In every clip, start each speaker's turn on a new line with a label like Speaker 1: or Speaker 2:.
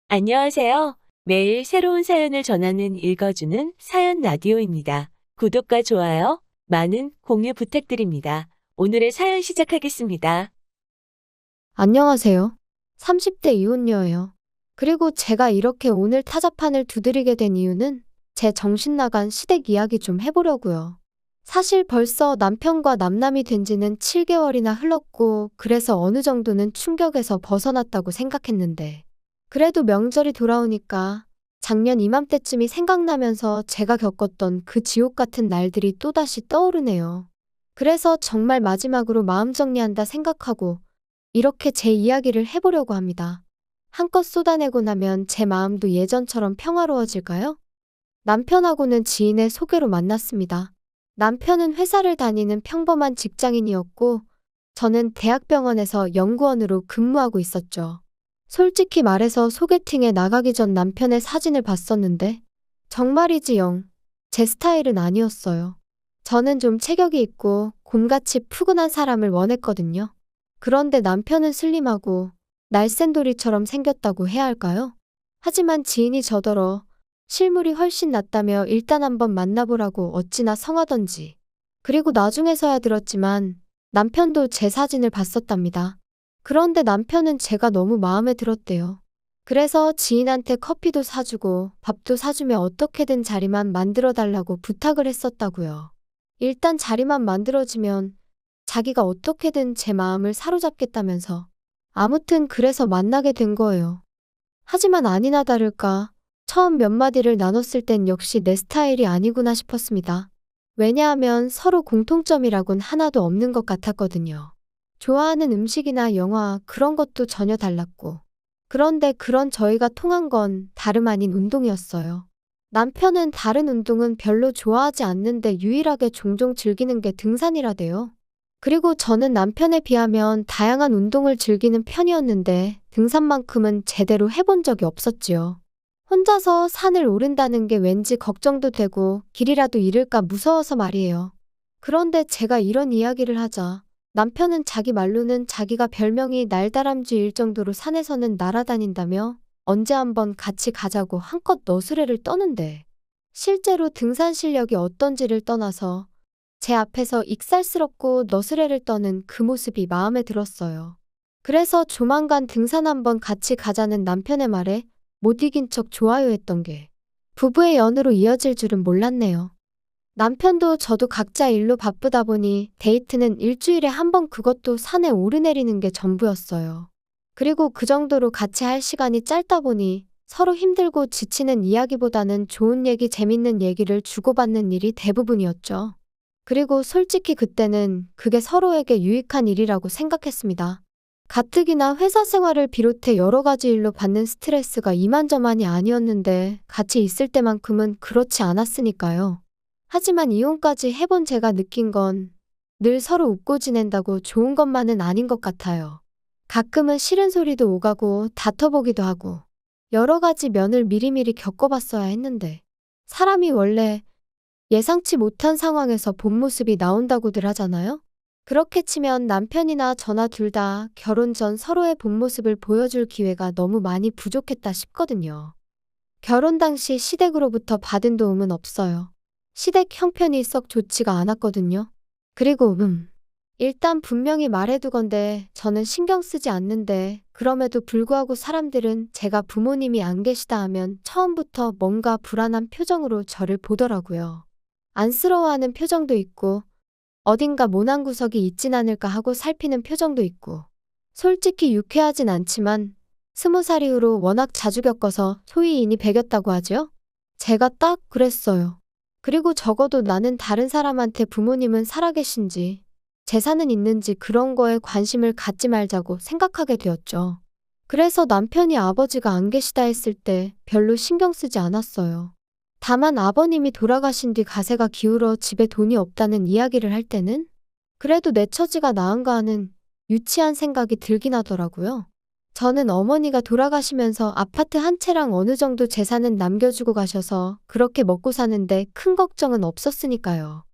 Speaker 1: 안녕하세요. 매일 새로운 사연을 전하는 읽어주는 사연 라디오입니다. 구독과 좋아요, 많은 공유 부탁드립니다. 오늘의 사연 시작하겠습니다.
Speaker 2: 안녕하세요. 30대 이혼녀예요. 그리고 제가 이렇게 오늘 타자판을 두드리게 된 이유는 제 정신 나간 시댁 이야기 좀 해보려고요. 사실 벌써 남편과 남남이 된 지는 7개월이나 흘렀고, 그래서 어느 정도는 충격에서 벗어났다고 생각했는데, 그래도 명절이 돌아오니까 작년 이맘때쯤이 생각나면서 제가 겪었던 그 지옥 같은 날들이 또다시 떠오르네요. 그래서 정말 마지막으로 마음 정리한다 생각하고 이렇게 제 이야기를 해보려고 합니다. 한껏 쏟아내고 나면 제 마음도 예전처럼 평화로워질까요? 남편하고는 지인의 소개로 만났습니다. 남편은 회사를 다니는 평범한 직장인이었고, 저는 대학병원에서 연구원으로 근무하고 있었죠. 솔직히 말해서 소개팅에 나가기 전 남편의 사진을 봤었는데, 정말이지 영, 제 스타일은 아니었어요. 저는 좀 체격이 있고 곰같이 푸근한 사람을 원했거든요. 그런데 남편은 슬림하고 날쌘돌이처럼 생겼다고 해야 할까요? 하지만 지인이 저더러 실물이 훨씬 낫다며 일단 한번 만나보라고 어찌나 성하던지. 그리고 나중에서야 들었지만 남편도 제 사진을 봤었답니다. 그런데 남편은 제가 너무 마음에 들었대요. 그래서 지인한테 커피도 사주고 밥도 사주며 어떻게든 자리만 만들어달라고 부탁을 했었다고요. 일단 자리만 만들어지면 자기가 어떻게든 제 마음을 사로잡겠다면서. 아무튼 그래서 만나게 된 거예요. 하지만 아니나 다를까 처음 몇 마디를 나눴을 땐 역시 내 스타일이 아니구나 싶었습니다. 왜냐하면 서로 공통점이라곤 하나도 없는 것 같았거든요. 좋아하는 음식이나 영화 그런 것도 전혀 달랐고. 그런데 그런 저희가 통한 건 다름 아닌 운동이었어요. 남편은 다른 운동은 별로 좋아하지 않는데 유일하게 종종 즐기는 게 등산이라대요. 그리고 저는 남편에 비하면 다양한 운동을 즐기는 편이었는데 등산만큼은 제대로 해본 적이 없었지요. 혼자서 산을 오른다는 게 왠지 걱정도 되고 길이라도 잃을까 무서워서 말이에요. 그런데 제가 이런 이야기를 하자 남편은 자기 말로는 자기가 별명이 날다람쥐일 정도로 산에서는 날아다닌다며 언제 한번 같이 가자고 한껏 너스레를 떠는데 실제로 등산 실력이 어떤지를 떠나서 제 앞에서 익살스럽고 너스레를 떠는 그 모습이 마음에 들었어요. 그래서 조만간 등산 한번 같이 가자는 남편의 말에 못 이긴 척 좋아요 했던 게 부부의 연으로 이어질 줄은 몰랐네요. 남편도 저도 각자 일로 바쁘다 보니 데이트는 일주일에 한 번 그것도 산에 오르내리는 게 전부였어요. 그리고 그 정도로 같이 할 시간이 짧다 보니 서로 힘들고 지치는 이야기보다는 좋은 얘기, 재밌는 얘기를 주고받는 일이 대부분이었죠. 그리고 솔직히 그때는 그게 서로에게 유익한 일이라고 생각했습니다. 가뜩이나 회사 생활을 비롯해 여러 가지 일로 받는 스트레스가 이만저만이 아니었는데 같이 있을 때만큼은 그렇지 않았으니까요. 하지만 이혼까지 해본 제가 느낀 건 늘 서로 웃고 지낸다고 좋은 것만은 아닌 것 같아요. 가끔은 싫은 소리도 오가고 다퉈보기도 하고 여러 가지 면을 미리미리 겪어봤어야 했는데 사람이 원래 예상치 못한 상황에서 본 모습이 나온다고들 하잖아요? 그렇게 치면 남편이나 저나 둘 다 결혼 전 서로의 본 모습을 보여줄 기회가 너무 많이 부족했다 싶거든요. 결혼 당시 시댁으로부터 받은 도움은 없어요. 시댁 형편이 썩 좋지가 않았거든요. 그리고 일단 분명히 말해두건데 저는 신경 쓰지 않는데 그럼에도 불구하고 사람들은 제가 부모님이 안 계시다 하면 처음부터 뭔가 불안한 표정으로 저를 보더라고요. 안쓰러워하는 표정도 있고 어딘가 모난 구석이 있진 않을까 하고 살피는 표정도 있고 솔직히 유쾌하진 않지만 20살 이후로 워낙 자주 겪어서 소위 인이 배겼다고 하죠? 제가 딱 그랬어요. 그리고 적어도 나는 다른 사람한테 부모님은 살아계신지 재산은 있는지 그런 거에 관심을 갖지 말자고 생각하게 되었죠. 그래서 남편이 아버지가 안 계시다 했을 때 별로 신경 쓰지 않았어요. 다만 아버님이 돌아가신 뒤 가세가 기울어 집에 돈이 없다는 이야기를 할 때는 그래도 내 처지가 나은가 하는 유치한 생각이 들긴 하더라고요. 저는 어머니가 돌아가시면서 아파트 한 채랑 어느 정도 재산은 남겨주고 가셔서 그렇게 먹고 사는데 큰 걱정은 없었으니까요.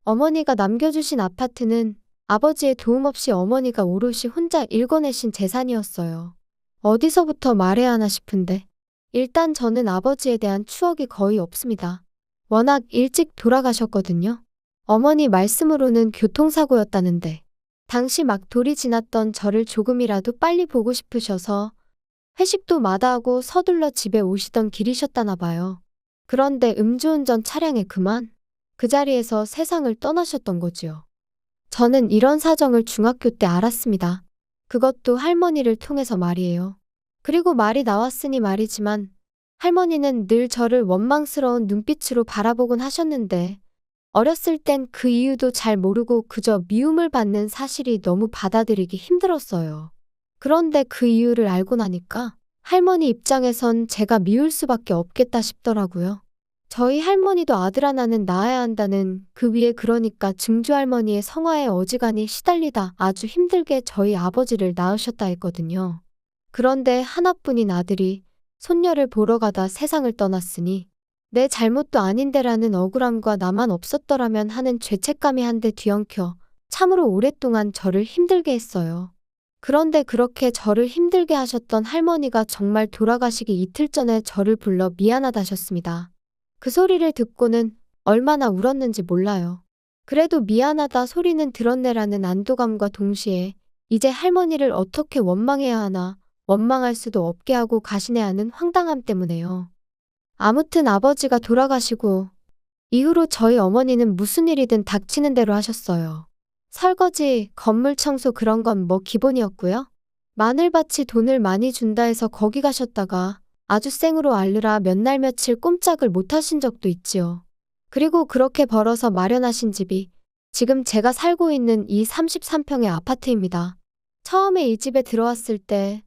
Speaker 2: 어머니가 남겨주신 아파트는 아버지의 도움 없이 어머니가 오롯이 혼자 일궈내신 재산이었어요. 어디서부터 말해야 하나 싶은데 일단 저는 아버지에 대한 추억이 거의 없습니다. 워낙 일찍 돌아가셨거든요. 어머니 말씀으로는 교통사고였다는데 당시 막 돌이 지났던 저를 조금이라도 빨리 보고 싶으셔서 회식도 마다하고 서둘러 집에 오시던 길이셨다나 봐요. 그런데 음주운전 차량에 그만 그 자리에서 세상을 떠나셨던 거지요. 저는 이런 사정을 중학교 때 알았습니다. 그것도 할머니를 통해서 말이에요. 그리고 말이 나왔으니 말이지만 할머니는 늘 저를 원망스러운 눈빛으로 바라보곤 하셨는데 어렸을 땐 그 이유도 잘 모르고 그저 미움을 받는 사실이 너무 받아들이기 힘들었어요. 그런데 그 이유를 알고 나니까 할머니 입장에선 제가 미울 수밖에 없겠다 싶더라고요. 저희 할머니도 아들 하나는 낳아야 한다는 그 위에 그러니까 증조할머니의 성화에 어지간히 시달리다 아주 힘들게 저희 아버지를 낳으셨다 했거든요. 그런데 하나뿐인 아들이 손녀를 보러 가다 세상을 떠났으니 내 잘못도 아닌데라는 억울함과 나만 없었더라면 하는 죄책감이 한데 뒤엉켜 참으로 오랫동안 저를 힘들게 했어요. 그런데 그렇게 저를 힘들게 하셨던 할머니가 정말 돌아가시기 이틀 전에 저를 불러 미안하다셨습니다. 그 소리를 듣고는 얼마나 울었는지 몰라요. 그래도 미안하다 소리는 들었네라는 안도감과 동시에 이제 할머니를 어떻게 원망해야 하나, 원망할 수도 없게 하고 가시네 하는 황당함 때문에요. 아무튼 아버지가 돌아가시고 이후로 저희 어머니는 무슨 일이든 닥치는 대로 하셨어요. 설거지, 건물 청소 그런 건 뭐 기본이었고요. 마늘밭이 돈을 많이 준다 해서 거기 가셨다가 아주 생으로 앓느라 몇 날 며칠 꼼짝을 못 하신 적도 있지요. 그리고 그렇게 벌어서 마련하신 집이 지금 제가 살고 있는 이 33평의 아파트입니다. 처음에 이 집에 들어왔을 때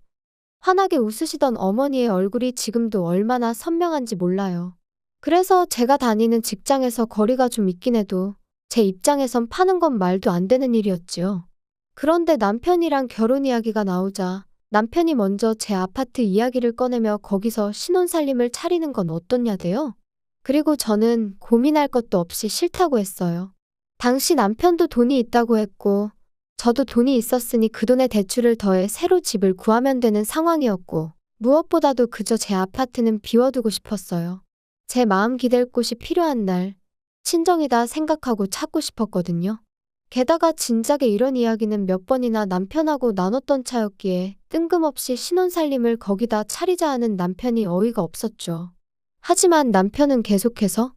Speaker 2: 환하게 웃으시던 어머니의 얼굴이 지금도 얼마나 선명한지 몰라요. 그래서 제가 다니는 직장에서 거리가 좀 있긴 해도 제 입장에선 파는 건 말도 안 되는 일이었지요. 그런데 남편이랑 결혼 이야기가 나오자 남편이 먼저 제 아파트 이야기를 꺼내며 거기서 신혼살림을 차리는 건 어떻냐대요. 그리고 저는 고민할 것도 없이 싫다고 했어요. 당시 남편도 돈이 있다고 했고 저도 돈이 있었으니 그 돈에 대출을 더해 새로 집을 구하면 되는 상황이었고 무엇보다도 그저 제 아파트는 비워두고 싶었어요. 제 마음 기댈 곳이 필요한 날 친정이다 생각하고 찾고 싶었거든요. 게다가 진작에 이런 이야기는 몇 번이나 남편하고 나눴던 차였기에 뜬금없이 신혼살림을 거기다 차리자 하는 남편이 어이가 없었죠. 하지만 남편은 계속해서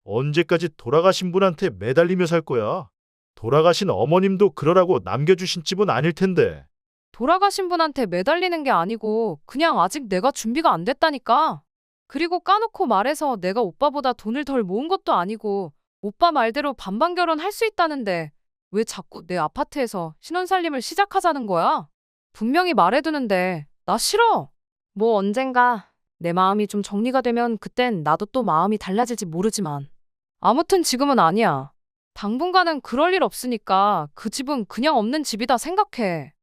Speaker 3: 언제까지 돌아가신 분한테 매달리며 살 거야? 돌아가신 어머님도 그러라고 남겨주신 집은 아닐 텐데.
Speaker 4: 돌아가신 분한테 매달리는 게 아니고 그냥 아직 내가 준비가 안 됐다니까. 그리고 까놓고 말해서 내가 오빠보다 돈을 덜 모은 것도 아니고 오빠 말대로 반반 결혼할 수 있다는데 왜 자꾸 내 아파트에서 신혼살림을 시작하자는 거야? 분명히 말해두는데 나 싫어. 뭐 언젠가 내 마음이 좀 정리가 되면 그땐 나도 또 마음이 달라질지 모르지만 아무튼 지금은 아니야. 당분간은 그럴 일 없으니까 그 집은 그냥 없는 집이다 생각해.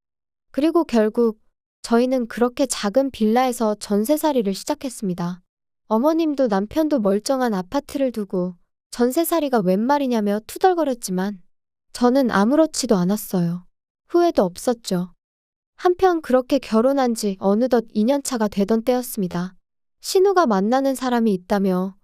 Speaker 2: 그리고 결국 저희는 그렇게 작은 빌라에서 전세살이를 시작했습니다. 어머님도 남편도 멀쩡한 아파트를 두고 전세살이가 웬 말이냐며 투덜거렸지만 저는 아무렇지도 않았어요. 후회도 없었죠. 한편 그렇게 결혼한 지 어느덧 2년 차가 되던 때였습니다. 신우가 만나는 사람이 있다며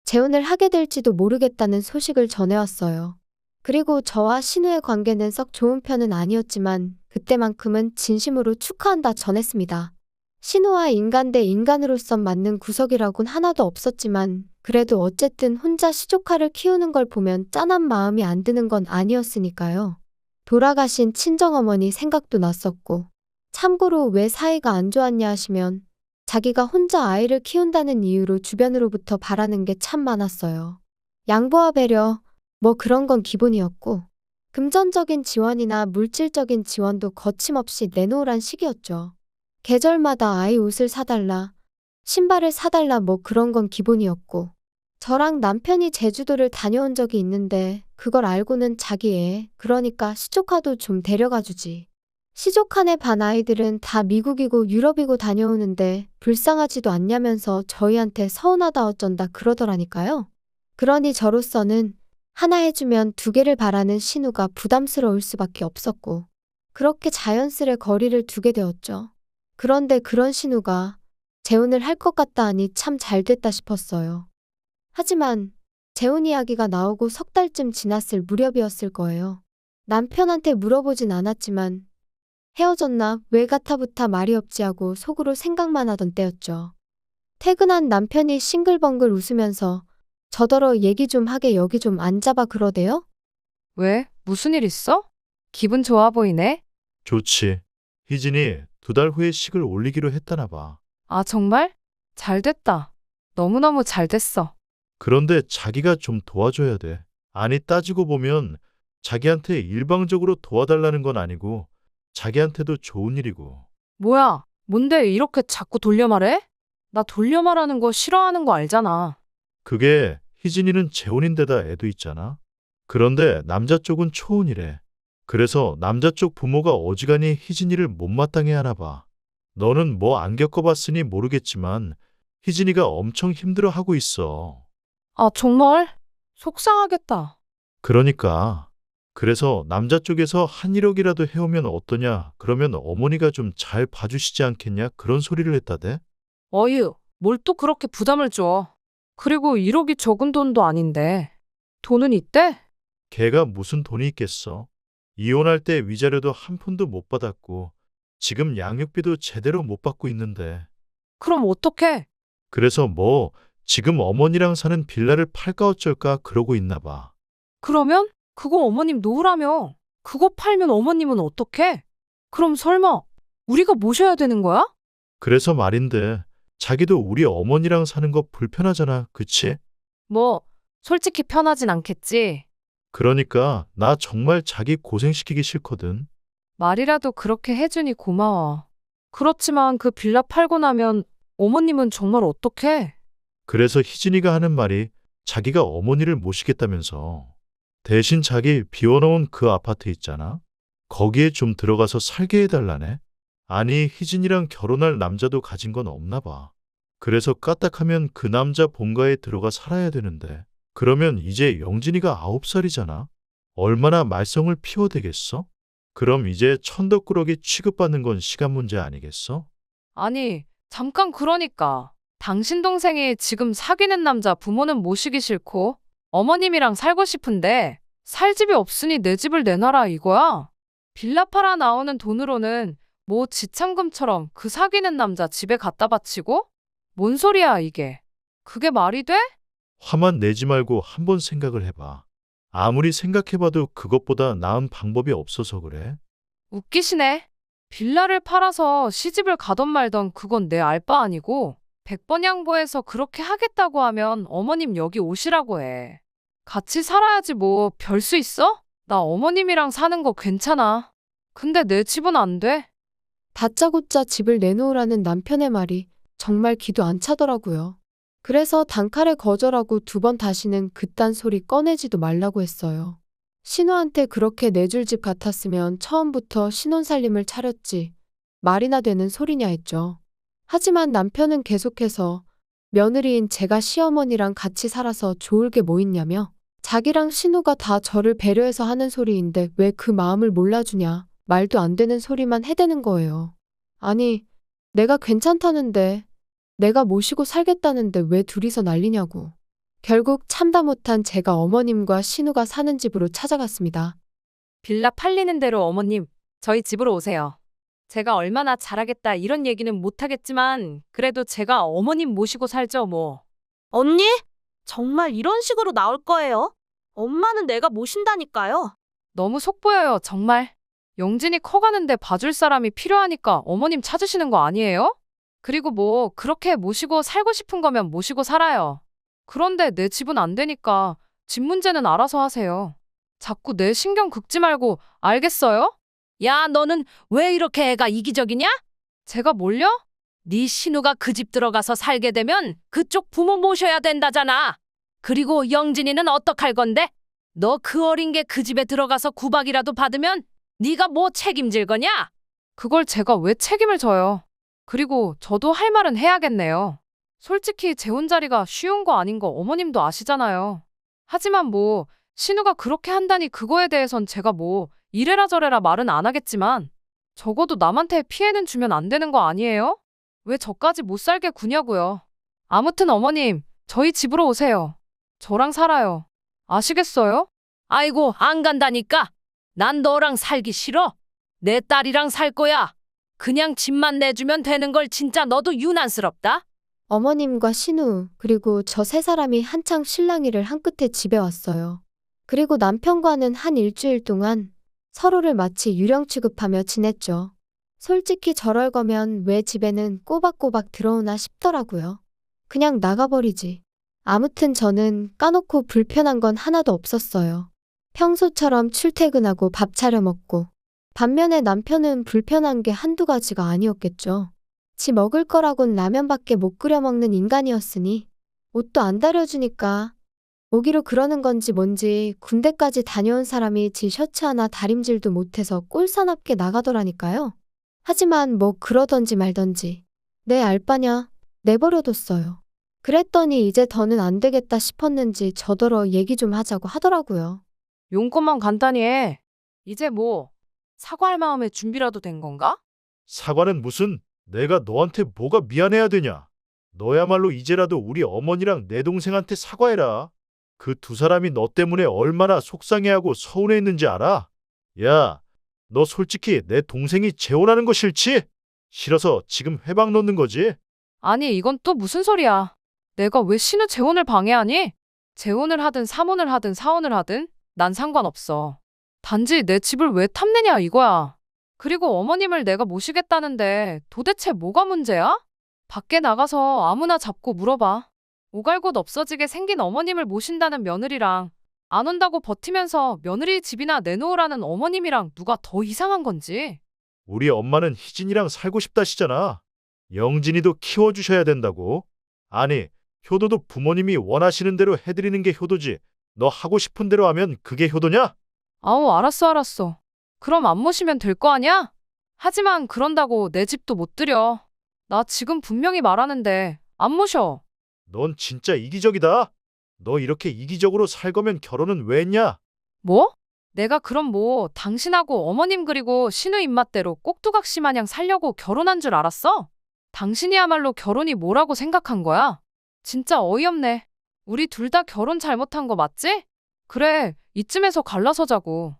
Speaker 2: 재혼을 하게 될지도 모르겠다는 소식을 전해왔어요. 그리고 저와 신우의 관계는 썩 좋은 편은 아니었지만 그때만큼은 진심으로 축하한다 전했습니다. 신우와 인간 대 인간으로선 맞는 구석이라곤 하나도 없었지만 그래도 어쨌든 혼자 시조카를 키우는 걸 보면 짠한 마음이 안 드는 건 아니었으니까요. 돌아가신 친정어머니 생각도 났었고 참고로 왜 사이가 안 좋았냐 하시면 자기가 혼자 아이를 키운다는 이유로 주변으로부터 바라는 게 참 많았어요. 양보와 배려, 뭐 그런 건 기본이었고 금전적인 지원이나 물질적인 지원도 거침없이 내놓으란 식이었죠. 계절마다 아이 옷을 사달라, 신발을 사달라 뭐 그런 건 기본이었고 저랑 남편이 제주도를 다녀온 적이 있는데 그걸 알고는 자기 애, 그러니까 시조카도 좀 데려가 주지. 시조카네 반 아이들은 다 미국이고 유럽이고 다녀오는데 불쌍하지도 않냐면서 저희한테 서운하다 어쩐다 그러더라니까요. 그러니 저로서는 하나 해주면 두 개를 바라는 신우가 부담스러울 수밖에 없었고 그렇게 자연스레 거리를 두게 되었죠. 그런데 그런 신우가 재혼을 할 것 같다 하니 참 잘 됐다 싶었어요. 하지만 재혼 이야기가 나오고 석 달쯤 지났을 무렵이었을 거예요. 남편한테 물어보진 않았지만 헤어졌나 왜 가타부타 말이 없지 하고 속으로 생각만 하던 때였죠. 퇴근한 남편이 싱글벙글 웃으면서 저더러 얘기 좀 하게 여기 좀 앉아봐 그러대요?
Speaker 4: 왜? 무슨 일 있어? 기분 좋아 보이네?
Speaker 3: 좋지. 희진이 2달 후에 식을 올리기로 했다나 봐.
Speaker 4: 아, 정말? 잘 됐다. 너무너무 잘 됐어.
Speaker 3: 그런데 자기가 좀 도와줘야 돼. 아니, 따지고 보면 자기한테 일방적으로 도와달라는 건 아니고 자기한테도 좋은 일이고.
Speaker 4: 뭐야? 뭔데 이렇게 자꾸 돌려 말해? 나 돌려 말하는 거 싫어하는 거 알잖아.
Speaker 3: 그게 희진이는 재혼인데다 애도 있잖아. 그런데 남자 쪽은 초혼이래. 그래서 남자 쪽 부모가 어지간히 희진이를 못마땅해 하나 봐. 너는 뭐 안 겪어봤으니 모르겠지만 희진이가 엄청 힘들어하고 있어.
Speaker 4: 아, 정말? 속상하겠다.
Speaker 3: 그러니까. 그래서 남자 쪽에서 한 1억이라도 해오면 어떠냐? 그러면 어머니가 좀 잘 봐주시지 않겠냐? 그런 소리를 했다대.
Speaker 4: 어휴, 뭘 또 그렇게 부담을 줘. 그리고 1억이 적은 돈도 아닌데. 돈은 있대?
Speaker 3: 걔가 무슨 돈이 있겠어. 이혼할 때 위자료도 한 푼도 못 받았고 지금 양육비도 제대로 못 받고 있는데.
Speaker 4: 그럼 어떡해?
Speaker 3: 그래서 뭐 지금 어머니랑 사는 빌라를 팔까 어쩔까 그러고 있나 봐.
Speaker 4: 그러면? 그거 어머님 놓으라며. 그거 팔면 어머님은 어떡해? 그럼 설마 우리가 모셔야 되는 거야?
Speaker 3: 그래서 말인데 자기도 우리 어머니랑 사는 거 불편하잖아. 그치?
Speaker 4: 뭐, 솔직히 편하진 않겠지.
Speaker 3: 그러니까 나 정말 자기 고생시키기 싫거든.
Speaker 4: 말이라도 그렇게 해주니 고마워. 그렇지만 그 빌라 팔고 나면 어머님은 정말 어떡해?
Speaker 3: 그래서 희진이가 하는 말이 자기가 어머니를 모시겠다면서. 대신 자기 비워놓은 그 아파트 있잖아. 거기에 좀 들어가서 살게 해달라네. 아니, 희진이랑 결혼할 남자도 가진 건 없나 봐. 그래서 까딱하면 그 남자 본가에 들어가 살아야 되는데. 그러면 이제 영진이가 9살이잖아. 얼마나 말썽을 피워대겠어? 그럼 이제 천덕꾸러기 취급받는 건 시간 문제 아니겠어?
Speaker 4: 아니, 잠깐 그러니까. 당신 동생이 지금 사귀는 남자 부모는 모시기 싫고 어머님이랑 살고 싶은데 살 집이 없으니 내 집을 내놔라 이거야? 빌라 팔아 나오는 돈으로는 뭐 지참금처럼 그 사귀는 남자 집에 갖다 바치고? 뭔 소리야 이게? 그게 말이 돼?
Speaker 3: 화만 내지 말고 한번 생각을 해봐. 아무리 생각해봐도 그것보다 나은 방법이 없어서 그래.
Speaker 4: 웃기시네. 빌라를 팔아서 시집을 가던 말던 그건 내 알 바 아니고 100번 양보해서 그렇게 하겠다고 하면 어머님 여기 오시라고 해. 같이 살아야지 뭐 별 수 있어? 나 어머님이랑 사는 거 괜찮아. 근데 내 집은 안 돼.
Speaker 2: 다짜고짜 집을 내놓으라는 남편의 말이 정말 기도 안 차더라고요. 그래서 단칼에 거절하고 2번 다시는 그딴 소리 꺼내지도 말라고 했어요. 신우한테 그렇게 내줄 집 같았으면 처음부터 신혼살림을 차렸지. 말이나 되는 소리냐 했죠. 하지만 남편은 계속해서 며느리인 제가 시어머니랑 같이 살아서 좋을 게 뭐 있냐며 자기랑 신우가 다 저를 배려해서 하는 소리인데 왜 그 마음을 몰라주냐 말도 안 되는 소리만 해대는 거예요. 아니, 내가 괜찮다는데 내가 모시고 살겠다는데 왜 둘이서 난리냐고. 결국 참다 못한 제가 어머님과 신우가 사는 집으로 찾아갔습니다.
Speaker 4: 빌라 팔리는 대로 어머님, 저희 집으로 오세요. 제가 얼마나 잘하겠다 이런 얘기는 못하겠지만 그래도 제가 어머님 모시고 살죠 뭐.
Speaker 5: 언니? 정말 이런 식으로 나올 거예요? 엄마는 내가 모신다니까요.
Speaker 4: 너무 속보여요 정말. 영진이 커가는데 봐줄 사람이 필요하니까 어머님 찾으시는 거 아니에요? 그리고 뭐 그렇게 모시고 살고 싶은 거면 모시고 살아요. 그런데 내 집은 안 되니까 집 문제는 알아서 하세요. 자꾸 내 신경 긁지 말고 알겠어요?
Speaker 5: 야, 너는 왜 이렇게 애가 이기적이냐?
Speaker 4: 제가 뭘요?
Speaker 5: 네 신우가 그 집 들어가서 살게 되면 그쪽 부모 모셔야 된다잖아. 그리고 영진이는 어떡할 건데? 너 그 어린 게 그 집에 들어가서 구박이라도 받으면 네가 뭐 책임질 거냐?
Speaker 4: 그걸 제가 왜 책임을 져요? 그리고 저도 할 말은 해야겠네요. 솔직히 재혼 자리가 쉬운 거 아닌 거 어머님도 아시잖아요. 하지만 뭐 신우가 그렇게 한다니 그거에 대해선 제가 뭐 이래라 저래라 말은 안 하겠지만 적어도 남한테 피해는 주면 안 되는 거 아니에요? 왜 저까지 못 살게 구냐고요. 아무튼 어머님, 저희 집으로 오세요. 저랑 살아요. 아시겠어요?
Speaker 5: 아이고, 안 간다니까. 난 너랑 살기 싫어. 내 딸이랑 살 거야. 그냥 집만 내주면 되는 걸 진짜 너도 유난스럽다.
Speaker 2: 어머님과 신우, 그리고 저 세 사람이 한창 실랑이를 한 끝에 집에 왔어요. 그리고 남편과는 한 일주일 동안 서로를 마치 유령 취급하며 지냈죠. 솔직히 저럴 거면 왜 집에는 꼬박꼬박 들어오나 싶더라고요. 그냥 나가버리지. 아무튼 저는 까놓고 불편한 건 하나도 없었어요. 평소처럼 출퇴근하고 밥 차려 먹고. 반면에 남편은 불편한 게 한두 가지가 아니었겠죠. 지 먹을 거라곤 라면밖에 못 끓여 먹는 인간이었으니 옷도 안 다려주니까 오기로 그러는 건지 뭔지 군대까지 다녀온 사람이 지 셔츠 하나 다림질도 못해서 꼴사납게 나가더라니까요. 하지만 뭐 그러던지 말던지 내 알바냐 내버려뒀어요. 그랬더니 이제 더는 안 되겠다 싶었는지 저더러 얘기 좀 하자고 하더라고요.
Speaker 4: 용건만 간단히 해. 이제 뭐 사과할 마음의 준비라도 된 건가?
Speaker 3: 사과는 무슨, 내가 너한테 뭐가 미안해야 되냐? 너야말로 이제라도 우리 어머니랑 내 동생한테 사과해라. 그 두 사람이 너 때문에 얼마나 속상해하고 서운해했는지 알아? 야, 너 솔직히 내 동생이 재혼하는 거 싫지? 싫어서 지금 회방 놓는 거지?
Speaker 4: 아니, 이건 또 무슨 소리야. 내가 왜 신우 재혼을 방해하니? 재혼을 하든 사혼을 하든 사혼을 하든 난 상관없어. 단지 내 집을 왜 탐내냐 이거야. 그리고 어머님을 내가 모시겠다는데 도대체 뭐가 문제야? 밖에 나가서 아무나 잡고 물어봐. 오갈 곳 없어지게 생긴 어머님을 모신다는 며느리랑 안 온다고 버티면서 며느리 집이나 내놓으라는 어머님이랑 누가 더 이상한 건지.
Speaker 3: 우리 엄마는 희진이랑 살고 싶다시잖아. 영진이도 키워주셔야 된다고. 아니, 효도도 부모님이 원하시는 대로 해드리는 게 효도지. 너 하고 싶은 대로 하면 그게 효도냐?
Speaker 4: 아우, 알았어. 그럼 안 모시면 될 거 아니야? 하지만 그런다고 내 집도 못 들여. 나 지금 분명히 말하는데 안 모셔.
Speaker 3: 넌 진짜 이기적이다. 너 이렇게 이기적으로 살 거면 결혼은 왜 했냐?
Speaker 4: 뭐? 내가 그럼 뭐 당신하고 어머님 그리고 신우 입맛대로 꼭두각시 마냥 살려고 결혼한 줄 알았어? 당신이야말로 결혼이 뭐라고 생각한 거야? 진짜 어이없네. 우리 둘 다 결혼 잘못한 거 맞지? 그래, 이쯤에서 갈라서자고.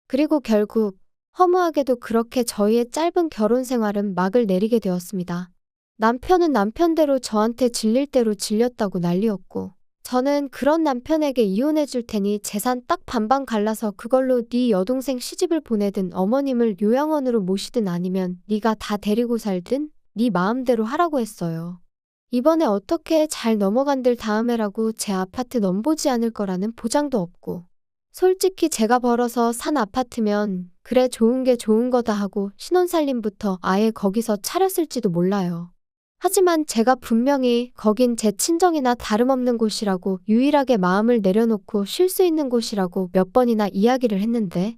Speaker 2: 그리고 결국 허무하게도 그렇게 저희의 짧은 결혼 생활은 막을 내리게 되었습니다. 남편은 남편대로 저한테 질릴 대로 질렸다고 난리였고 저는 그런 남편에게 이혼해 줄 테니 재산 딱 반반 갈라서 그걸로 네 여동생 시집을 보내든 어머님을 요양원으로 모시든 아니면 네가 다 데리고 살든 네 마음대로 하라고 했어요. 이번에 어떻게 잘 넘어간들 다음에라고 제 아파트 넘보지 않을 거라는 보장도 없고 솔직히 제가 벌어서 산 아파트면 그래 좋은 게 좋은 거다 하고 신혼살림부터 아예 거기서 차렸을지도 몰라요. 하지만 제가 분명히 거긴 제 친정이나 다름없는 곳이라고 유일하게 마음을 내려놓고 쉴 수 있는 곳이라고 몇 번이나 이야기를 했는데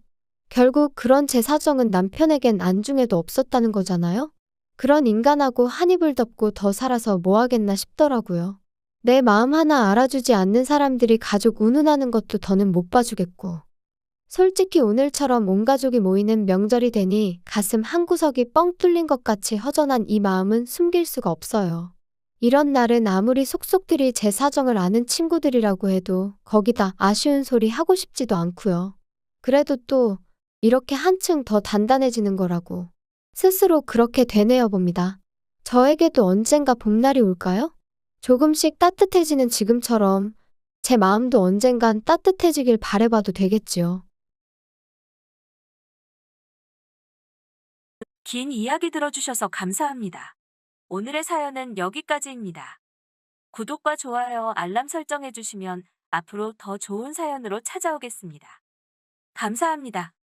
Speaker 2: 결국 그런 제 사정은 남편에겐 안중에도 없었다는 거잖아요. 그런 인간하고 한 입을 덮고 더 살아서 뭐 하겠나 싶더라고요. 내 마음 하나 알아주지 않는 사람들이 가족 운운하는 것도 더는 못 봐주겠고. 솔직히 오늘처럼 온 가족이 모이는 명절이 되니 가슴 한구석이 뻥 뚫린 것 같이 허전한 이 마음은 숨길 수가 없어요. 이런 날은 아무리 속속들이 제 사정을 아는 친구들이라고 해도 거기다 아쉬운 소리 하고 싶지도 않고요. 그래도 또 이렇게 한층 더 단단해지는 거라고 스스로 그렇게 되뇌어 봅니다. 저에게도 언젠가 봄날이 올까요? 조금씩 따뜻해지는 지금처럼 제 마음도 언젠간 따뜻해지길 바라봐도 되겠지요.
Speaker 1: 긴 이야기 들어주셔서 감사합니다. 오늘의 사연은 여기까지입니다. 구독과 좋아요, 알람 설정해주시면 앞으로 더 좋은 사연으로 찾아오겠습니다. 감사합니다.